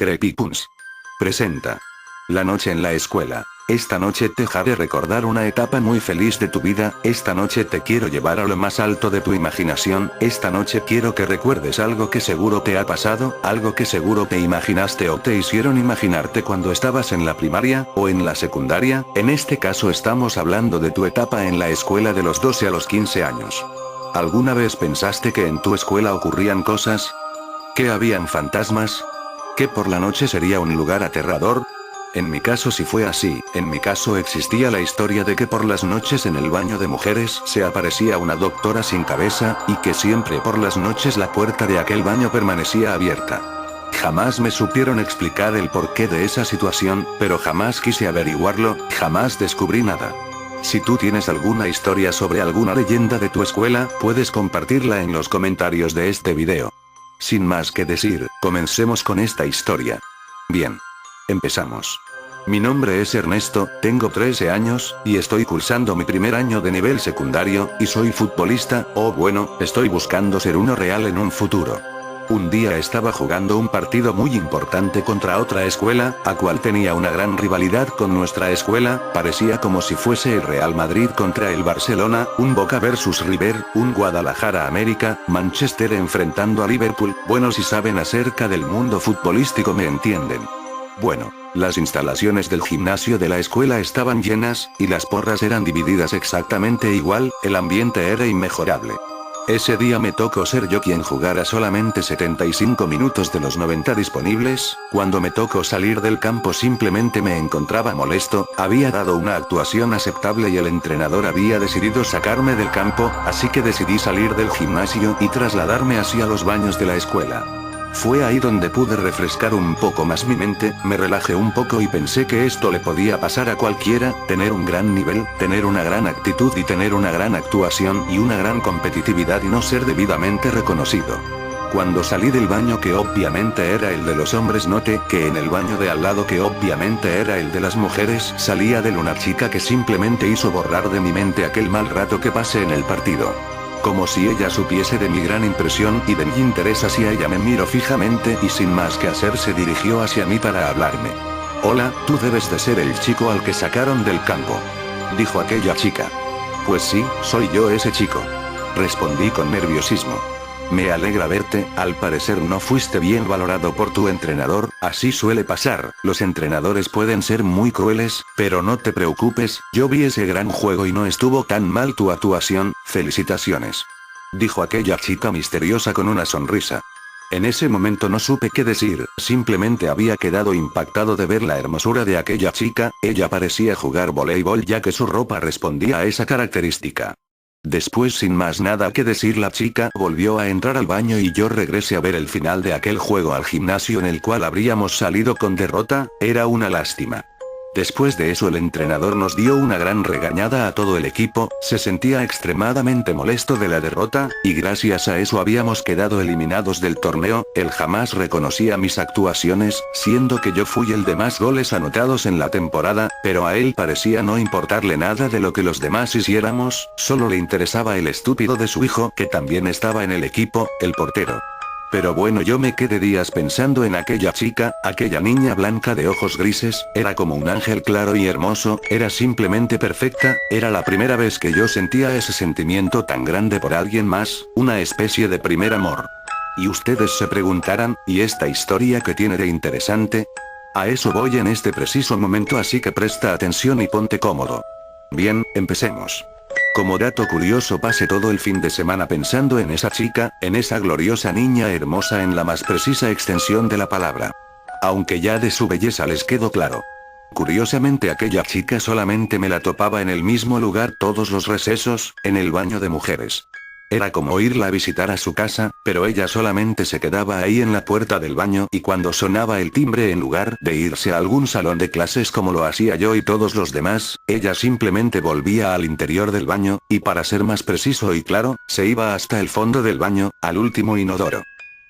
Creepypunks presenta La noche en la escuela. Esta noche te haré recordar una etapa muy feliz de tu vida, esta noche te quiero llevar a lo más alto de tu imaginación, esta noche quiero que recuerdes algo que seguro te ha pasado, algo que seguro te imaginaste o te hicieron imaginarte cuando estabas en la primaria, o en la secundaria, en este caso estamos hablando de tu etapa en la escuela de los 12 a los 15 años. ¿Alguna vez pensaste que en tu escuela ocurrían cosas? ¿Que habían fantasmas? ¿Que por la noche sería un lugar aterrador? En mi caso sí fue así, en mi caso existía la historia de que por las noches en el baño de mujeres se aparecía una doctora sin cabeza, y que siempre por las noches la puerta de aquel baño permanecía abierta. Jamás me supieron explicar el porqué de esa situación, pero jamás quise averiguarlo, jamás descubrí nada. Si tú tienes alguna historia sobre alguna leyenda de tu escuela, puedes compartirla en los comentarios de este video. Sin más que decir, comencemos con esta historia. Bien. Empezamos. Mi nombre es Ernesto, tengo 13 años, y estoy cursando mi primer año de nivel secundario, y soy futbolista, o bueno, estoy buscando ser uno real en un futuro. Un día estaba jugando un partido muy importante contra otra escuela, a cual tenía una gran rivalidad con nuestra escuela, parecía como si fuese el Real Madrid contra el Barcelona, un Boca versus River, un Guadalajara América, Manchester enfrentando a Liverpool, bueno, si saben acerca del mundo futbolístico me entienden. Bueno, las instalaciones del gimnasio de la escuela estaban llenas, y las porras eran divididas exactamente igual, el ambiente era inmejorable. Ese día me tocó ser yo quien jugara solamente 75 minutos de los 90 disponibles, cuando me tocó salir del campo simplemente me encontraba molesto, había dado una actuación aceptable y el entrenador había decidido sacarme del campo, así que decidí salir del gimnasio y trasladarme hacia los baños de la escuela. Fue ahí donde pude refrescar un poco más mi mente, me relajé un poco y pensé que esto le podía pasar a cualquiera, tener un gran nivel, tener una gran actitud y tener una gran actuación y una gran competitividad y no ser debidamente reconocido. Cuando salí del baño que obviamente era el de los hombres noté que en el baño de al lado que obviamente era el de las mujeres salía de una chica que simplemente hizo borrar de mi mente aquel mal rato que pasé en el partido. Como si ella supiese de mi gran impresión y de mi interés hacia ella me miró fijamente y sin más que hacer se dirigió hacia mí para hablarme. Hola, tú debes de ser el chico al que sacaron del campo. Dijo aquella chica. Pues sí, soy yo ese chico. Respondí con nerviosismo. Me alegra verte, al parecer no fuiste bien valorado por tu entrenador, así suele pasar, los entrenadores pueden ser muy crueles, pero no te preocupes, yo vi ese gran juego y no estuvo tan mal tu actuación, felicitaciones. Dijo aquella chica misteriosa con una sonrisa. En ese momento no supe qué decir, simplemente había quedado impactado de ver la hermosura de aquella chica, ella parecía jugar voleibol ya que su ropa respondía a esa característica. Después sin más nada que decir la chica volvió a entrar al baño y yo regresé a ver el final de aquel juego al gimnasio en el cual habríamos salido con derrota, era una lástima. Después de eso el entrenador nos dio una gran regañada a todo el equipo, se sentía extremadamente molesto de la derrota, y gracias a eso habíamos quedado eliminados del torneo, él jamás reconocía mis actuaciones, siendo que yo fui el de más goles anotados en la temporada, pero a él parecía no importarle nada de lo que los demás hiciéramos, solo le interesaba el estúpido de su hijo que también estaba en el equipo, el portero. Pero bueno, yo me quedé días pensando en aquella chica, aquella niña blanca de ojos grises, era como un ángel claro y hermoso, era simplemente perfecta, era la primera vez que yo sentía ese sentimiento tan grande por alguien más, una especie de primer amor. Y ustedes se preguntarán, ¿y esta historia qué tiene de interesante? A eso voy en este preciso momento, así que presta atención y ponte cómodo. Bien, empecemos. Como dato curioso pasé todo el fin de semana pensando en esa chica, en esa gloriosa niña hermosa en la más precisa extensión de la palabra. Aunque ya de su belleza les quedó claro. Curiosamente aquella chica solamente me la topaba en el mismo lugar todos los recesos, en el baño de mujeres. Era como irla a visitar a su casa, pero ella solamente se quedaba ahí en la puerta del baño y cuando sonaba el timbre en lugar de irse a algún salón de clases como lo hacía yo y todos los demás, ella simplemente volvía al interior del baño, y para ser más preciso y claro, se iba hasta el fondo del baño, al último inodoro.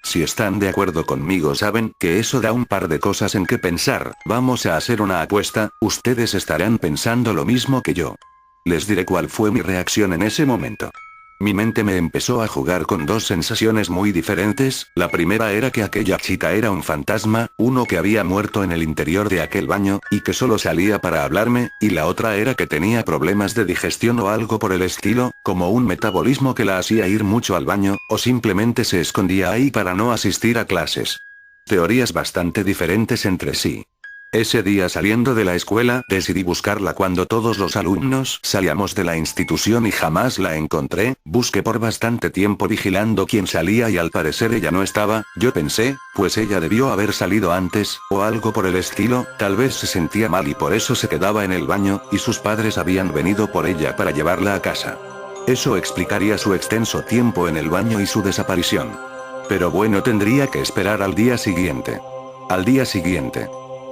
Si están de acuerdo conmigo saben que eso da un par de cosas en que pensar, vamos a hacer una apuesta, ustedes estarán pensando lo mismo que yo. Les diré cuál fue mi reacción en ese momento. Mi mente me empezó a jugar con dos sensaciones muy diferentes. La primera era que aquella chica era un fantasma, uno que había muerto en el interior de aquel baño, y que solo salía para hablarme, y la otra era que tenía problemas de digestión o algo por el estilo, como un metabolismo que la hacía ir mucho al baño, o simplemente se escondía ahí para no asistir a clases. Teorías bastante diferentes entre sí. Ese día saliendo de la escuela, decidí buscarla cuando todos los alumnos salíamos de la institución y jamás la encontré. Busqué por bastante tiempo vigilando quién salía y al parecer ella no estaba. Yo pensé, pues ella debió haber salido antes, o algo por el estilo, tal vez se sentía mal y por eso se quedaba en el baño, y sus padres habían venido por ella para llevarla a casa. Eso explicaría su extenso tiempo en el baño y su desaparición. Pero bueno, tendría que esperar al día siguiente.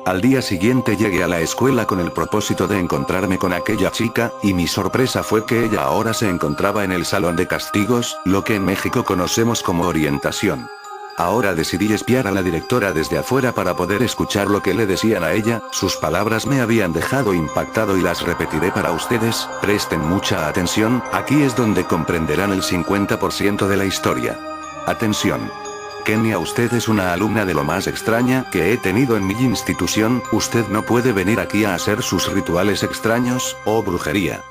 Al día siguiente llegué a la escuela con el propósito de encontrarme con aquella chica, y mi sorpresa fue que ella ahora se encontraba en el salón de castigos, lo que en México conocemos como orientación. Ahora decidí espiar a la directora desde afuera para poder escuchar lo que le decían a ella. Sus palabras me habían dejado impactado y las repetiré para ustedes. Presten mucha atención, aquí es donde comprenderán el 50% de la historia. Atención. Kenia, usted es una alumna de lo más extraña que he tenido en mi institución. Usted no puede venir aquí a hacer sus rituales extraños, o brujería.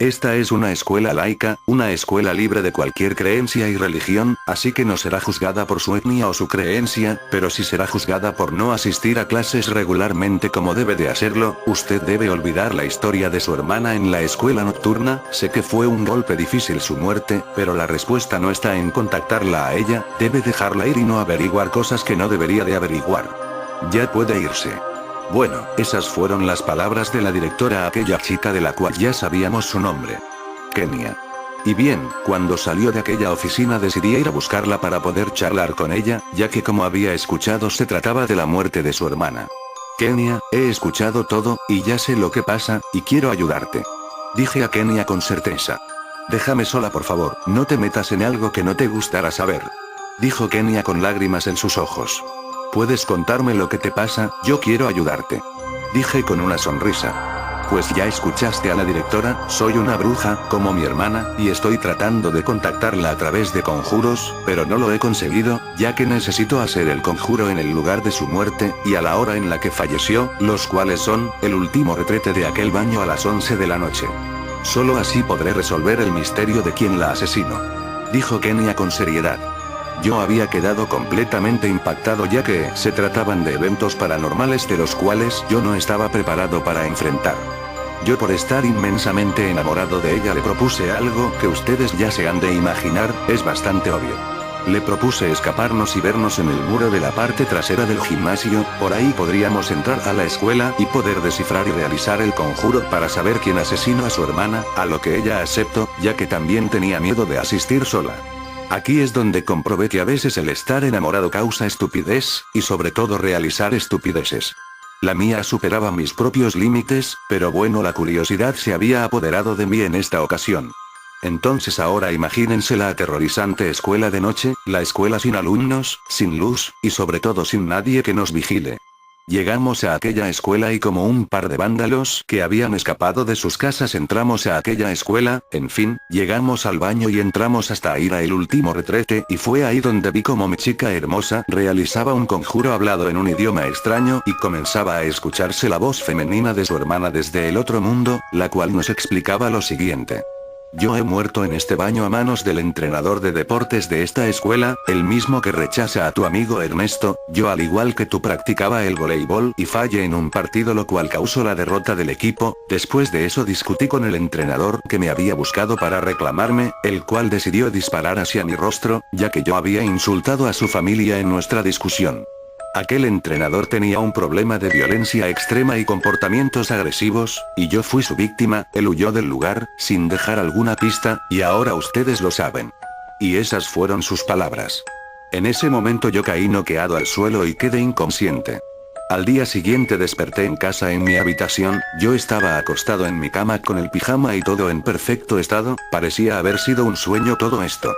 Esta es una escuela laica, una escuela libre de cualquier creencia y religión, así que no será juzgada por su etnia o su creencia, pero sí será juzgada por no asistir a clases regularmente como debe de hacerlo. Usted debe olvidar la historia de su hermana en la escuela nocturna. Sé que fue un golpe difícil su muerte, pero la respuesta no está en contactarla a ella, debe dejarla ir y no averiguar cosas que no debería de averiguar. Ya puede irse. Bueno, esas fueron las palabras de la directora a aquella chica de la cual ya sabíamos su nombre. Kenia. Y bien, cuando salió de aquella oficina decidí ir a buscarla para poder charlar con ella, ya que como había escuchado se trataba de la muerte de su hermana. Kenia, he escuchado todo, y ya sé lo que pasa, y quiero ayudarte. Dije a Kenia con certeza. Déjame sola por favor, no te metas en algo que no te gustará saber. Dijo Kenia con lágrimas en sus ojos. ¿Puedes contarme lo que te pasa? Yo quiero ayudarte. Dije con una sonrisa. Pues ya escuchaste a la directora, soy una bruja, como mi hermana, y estoy tratando de contactarla a través de conjuros, pero no lo he conseguido, ya que necesito hacer el conjuro en el lugar de su muerte, y a la hora en la que falleció, los cuales son, el último retrete de aquel baño a las 11 de la noche. Solo así podré resolver el misterio de quién la asesinó. Dijo Kenia con seriedad. Yo había quedado completamente impactado ya que se trataban de eventos paranormales de los cuales yo no estaba preparado para enfrentar. Yo por estar inmensamente enamorado de ella le propuse algo que ustedes ya se han de imaginar, es bastante obvio. Le propuse escaparnos y vernos en el muro de la parte trasera del gimnasio, por ahí podríamos entrar a la escuela y poder descifrar y realizar el conjuro para saber quién asesinó a su hermana, a lo que ella aceptó, ya que también tenía miedo de asistir sola. Aquí es donde comprobé que a veces el estar enamorado causa estupidez, y sobre todo realizar estupideces. La mía superaba mis propios límites, pero bueno, la curiosidad se había apoderado de mí en esta ocasión. Entonces ahora imagínense la aterrorizante escuela de noche, la escuela sin alumnos, sin luz, y sobre todo sin nadie que nos vigile. Llegamos a aquella escuela y como un par de vándalos que habían escapado de sus casas entramos a aquella escuela, en fin, llegamos al baño y entramos hasta ir a el último retrete y fue ahí donde vi como mi chica hermosa realizaba un conjuro hablado en un idioma extraño y comenzaba a escucharse la voz femenina de su hermana desde el otro mundo, la cual nos explicaba lo siguiente. Yo he muerto en este baño a manos del entrenador de deportes de esta escuela, el mismo que rechaza a tu amigo Ernesto. Yo al igual que tú practicaba el voleibol y fallé en un partido lo cual causó la derrota del equipo. Después de eso discutí con el entrenador que me había buscado para reclamarme, el cual decidió disparar hacia mi rostro, ya que yo había insultado a su familia en nuestra discusión. Aquel entrenador tenía un problema de violencia extrema y comportamientos agresivos, y yo fui su víctima. Él huyó del lugar, sin dejar alguna pista, y ahora ustedes lo saben. Y esas fueron sus palabras. En ese momento yo caí noqueado al suelo y quedé inconsciente. Al día siguiente desperté en casa en mi habitación, yo estaba acostado en mi cama con el pijama y todo en perfecto estado, parecía haber sido un sueño todo esto.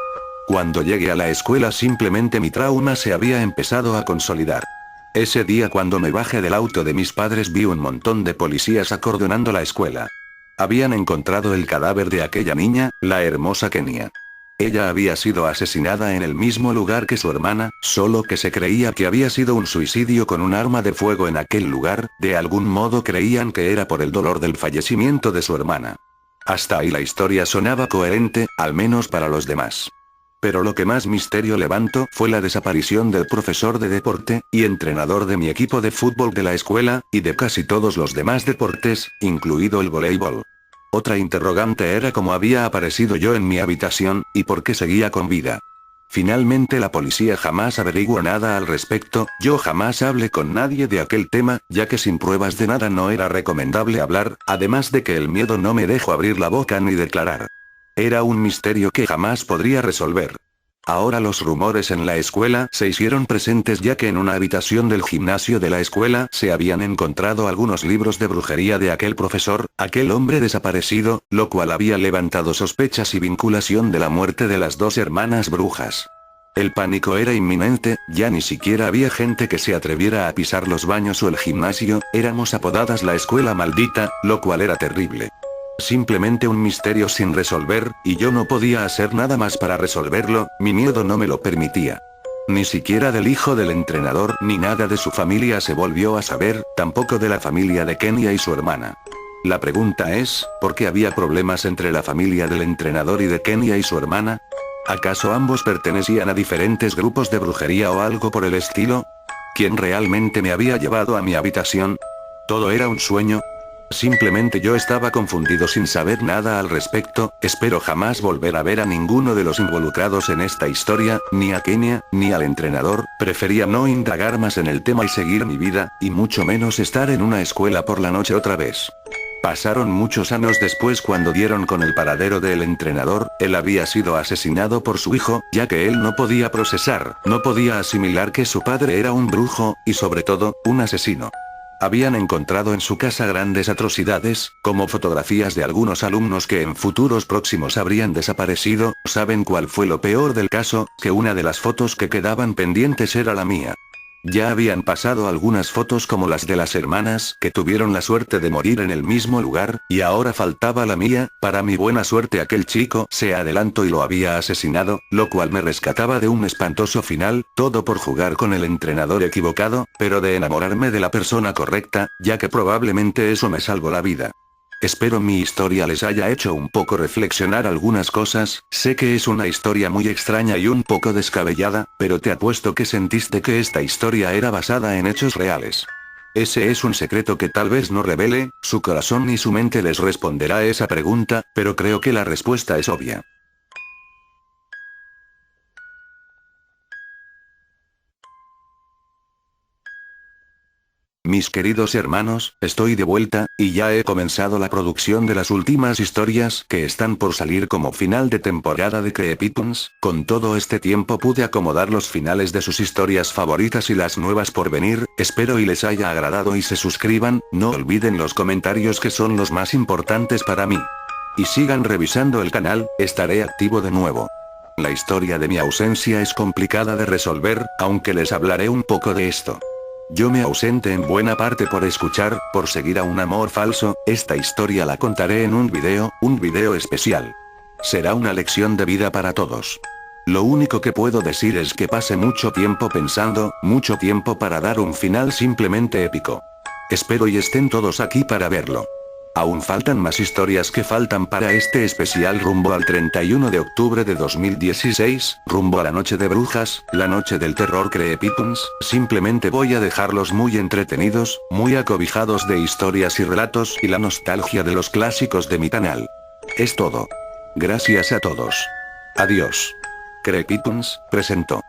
Cuando llegué a la escuela simplemente mi trauma se había empezado a consolidar. Ese día cuando me bajé del auto de mis padres vi un montón de policías acordonando la escuela. Habían encontrado el cadáver de aquella niña, la hermosa Kenia. Ella había sido asesinada en el mismo lugar que su hermana, solo que se creía que había sido un suicidio con un arma de fuego en aquel lugar, de algún modo creían que era por el dolor del fallecimiento de su hermana. Hasta ahí la historia sonaba coherente, al menos para los demás. Pero lo que más misterio levantó fue la desaparición del profesor de deporte, y entrenador de mi equipo de fútbol de la escuela, y de casi todos los demás deportes, incluido el voleibol. Otra interrogante era cómo había aparecido yo en mi habitación, y por qué seguía con vida. Finalmente la policía jamás averiguó nada al respecto, yo jamás hablé con nadie de aquel tema, ya que sin pruebas de nada no era recomendable hablar, además de que el miedo no me dejó abrir la boca ni declarar. Era un misterio que jamás podría resolver. Ahora los rumores en la escuela se hicieron presentes ya que en una habitación del gimnasio de la escuela se habían encontrado algunos libros de brujería de aquel profesor, aquel hombre desaparecido, lo cual había levantado sospechas y vinculación de la muerte de las dos hermanas brujas. El pánico era inminente, ya ni siquiera había gente que se atreviera a pisar los baños o el gimnasio, éramos apodadas la escuela maldita, lo cual era terrible. Simplemente un misterio sin resolver, y yo no podía hacer nada más para resolverlo, mi miedo no me lo permitía. Ni siquiera del hijo del entrenador ni nada de su familia se volvió a saber, tampoco de la familia de Kenia y su hermana. La pregunta es, ¿por qué había problemas entre la familia del entrenador y de Kenia y su hermana? ¿Acaso ambos pertenecían a diferentes grupos de brujería o algo por el estilo? ¿Quién realmente me había llevado a mi habitación? ¿Todo era un sueño? Simplemente yo estaba confundido sin saber nada al respecto, espero jamás volver a ver a ninguno de los involucrados en esta historia, ni a Kenia, ni al entrenador, prefería no indagar más en el tema y seguir mi vida, y mucho menos estar en una escuela por la noche otra vez. Pasaron muchos años después cuando dieron con el paradero del entrenador, él había sido asesinado por su hijo, ya que él no podía procesar, no podía asimilar que su padre era un brujo, y sobre todo, un asesino. Habían encontrado en su casa grandes atrocidades, como fotografías de algunos alumnos que en futuros próximos habrían desaparecido. ¿Saben cuál fue lo peor del caso? Que una de las fotos que quedaban pendientes era la mía. Ya habían pasado algunas fotos como las de las hermanas que tuvieron la suerte de morir en el mismo lugar, y ahora faltaba la mía. Para mi buena suerte aquel chico se adelantó y lo había asesinado, lo cual me rescataba de un espantoso final, todo por jugar con el entrenador equivocado, pero de enamorarme de la persona correcta, ya que probablemente eso me salvó la vida. Espero mi historia les haya hecho un poco reflexionar algunas cosas, sé que es una historia muy extraña y un poco descabellada, pero te apuesto que sentiste que esta historia era basada en hechos reales. Ese es un secreto que tal vez no revele, su corazón ni su mente les responderá a esa pregunta, pero creo que la respuesta es obvia. Mis queridos hermanos, estoy de vuelta, y ya he comenzado la producción de las últimas historias que están por salir como final de temporada de Creepypons. Con todo este tiempo pude acomodar los finales de sus historias favoritas y las nuevas por venir, espero y les haya agradado y se suscriban, no olviden los comentarios que son los más importantes para mí. Y sigan revisando el canal, estaré activo de nuevo. La historia de mi ausencia es complicada de resolver, aunque les hablaré un poco de esto. Yo me ausenté en buena parte por escuchar, por seguir a un amor falso, esta historia la contaré en un video especial. Será una lección de vida para todos. Lo único que puedo decir es que pasé mucho tiempo pensando, mucho tiempo para dar un final simplemente épico. Espero y estén todos aquí para verlo. Aún faltan más historias que faltan para este especial rumbo al 31 de octubre de 2016, rumbo a la noche de brujas, la noche del terror Creepypons. Simplemente voy a dejarlos muy entretenidos, muy acobijados de historias y relatos y la nostalgia de los clásicos de mi canal. Es todo. Gracias a todos. Adiós. Creepypons presentó.